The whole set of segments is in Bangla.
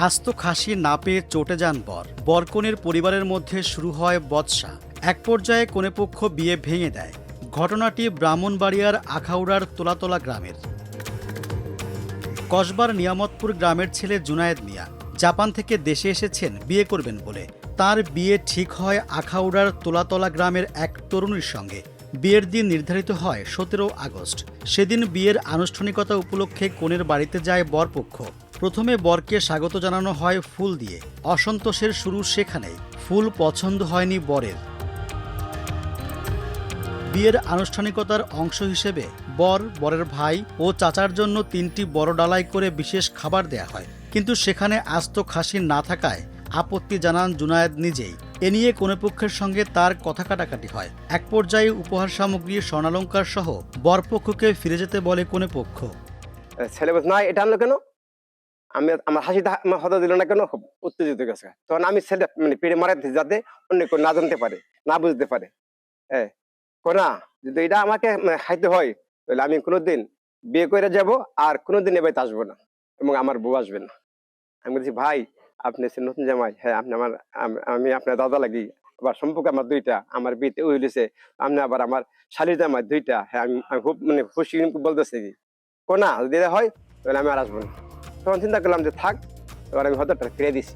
আস্ত খাসি না পেয়ে চটে যান বরকনের পরিবারের মধ্যে শুরু হয় বচসা। এক পর্যায়ে কনেপক্ষ বিয়ে ভেঙে দেয়। ঘটনাটি ব্রাহ্মণবাড়িয়ার আখাউড়ার তোলাতলা গ্রামের। কসবার নিয়ামতপুর গ্রামের ছেলে জুনায়েদ মিয়া জাপান থেকে দেশে এসেছেন বিয়ে করবেন বলে। তার বিয়ে ঠিক হয় আখাউড়ার তোলাতলা গ্রামের এক তরুণীর সঙ্গে। বিয়ের দিন নির্ধারিত হয় 17 আগস্ট। সেদিন বিয়ের আনুষ্ঠানিকতা উপলক্ষে কনের বাড়িতে যায় বরপক্ষ। প্রথমে বরকে স্বাগত জানানো হয় ফুল দিয়ে। অসন্তোষের শুরু সেখানেই। ফুল পছন্দ হয়নি বরের। বিয়ের আনুষ্ঠানিকতার অংশ হিসেবে বরের ভাই ও চাচার জন্য 3টি বড় ডালাই করে বিশেষ খাবার দেয়া হয়। কিন্তু সেখানে আস্ত খাসি না থাকায় আপত্তি জানান জুনায়েদ নিজেই। এ নিয়ে কনেপক্ষের সঙ্গে তার কথা কাটাকাটি হয়। এক পর্যায়ে উপহার সামগ্রী, স্বর্ণালঙ্কার সহ বরপক্ষকে ফিরে যেতে বলে কনেপক্ষ। ছেলে বলছে, না এটা আনলো কেন? আমি আমার হাসিটা হতে দিল না কেন? খুব উত্তেজিত গেছে। তখন আমি ছেলে পেড়ে মারাতে যাতে অন্য কেউ না জানতে পারে, না বুঝতে পারে। হ্যাঁ, না যদি এটা আমাকে খাইতে হয় তাহলে আমি কোনোদিন বিয়ে করে যাব আর কোনোদিন এ বাড়িতে আসবো না এবং আমার বউ আসবে না। আমি বলছি, ভাই আপনি নতুন জামাই? হ্যাঁ, আপনি আমার, আমি আপনার দাদা লাগি। আবার সম্পর্ক আমার 2টা, আমার বিয়েতে হইলেছে। আপনি আবার আমার শালির জামাই 2টা। হ্যাঁ, আমি খুব খুশি বলতেছি কি না যদি হয় তাহলে আমি আর আসবো না। তখন চিন্তা করলাম যে থাক, এবার আমি হয়তো ফিরে দিছি।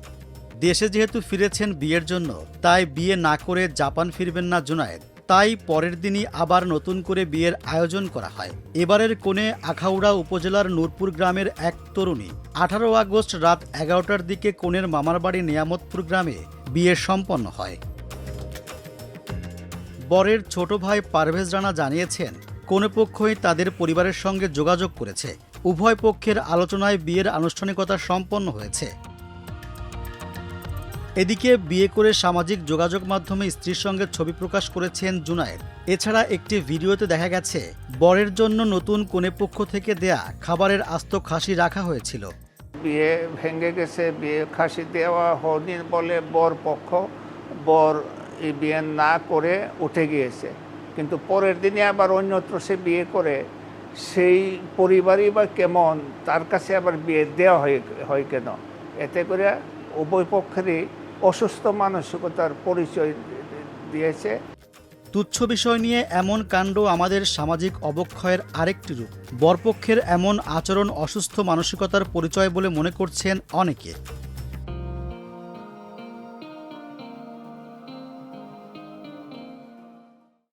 দেশে যেহেতু ফিরেছেন বিয়ের জন্য, তাই বিয়ে না করে জাপান ফিরবেন না জুনায়েদ। তাই পরের দিনই আবার নতুন করে বিয়ের আয়োজন করা হয়। এবারের কনে আখাউড়া উপজেলার নূরপুর গ্রামের এক তরুণী। 18 আগস্ট রাত 11টার দিকে কনের মামার বাড়ি নিয়ামতপুর গ্রামে বিয়ে সম্পন্ন হয়। বরের ছোট ভাই পারভেজ রানা জানিয়েছেন, কনেপক্ষই তাদের পরিবারের সঙ্গে যোগাযোগ করেছে। উভয় পক্ষের আলোচনায় বিয়ের আনুষ্ঠানিকতা সম্পন্ন হয়েছে। এদিকে বিয়ে করে সামাজিক যোগাযোগ মাধ্যমে স্ত্রীর সঙ্গে ছবি প্রকাশ করেছেন জুনায়েদ। এছাড়া একটি ভিডিওতে দেখা গেছে বরের জন্য নতুন কনেপক্ষ থেকে দেয়া খাবারের আস্ত খাসি রাখা হয়েছিল। বিয়ে ভেঙে গেছে, বিয়ে খাসি দেওয়া হয়নি বলে বর এই বিয়ে না করে উঠে গিয়েছে। কিন্তু পরের দিনে আবার অন্যত্র সে বিয়ে করে, সেই পরিবারই বা কেমন, তার কাছে আবার বিয়ে দেওয়া হয় কেন? এতে করে উভয় পক্ষেরই অসুস্থ মানসিকতার পরিচয় দিয়েছে। তুচ্ছ বিষয় নিয়ে এমন কাণ্ড আমাদের সামাজিক অবক্ষয়ের আরেকটি রূপ। বরপক্ষের এমন আচরণ অসুস্থ মানসিকতার পরিচয় বলে মনে করছেন অনেকে।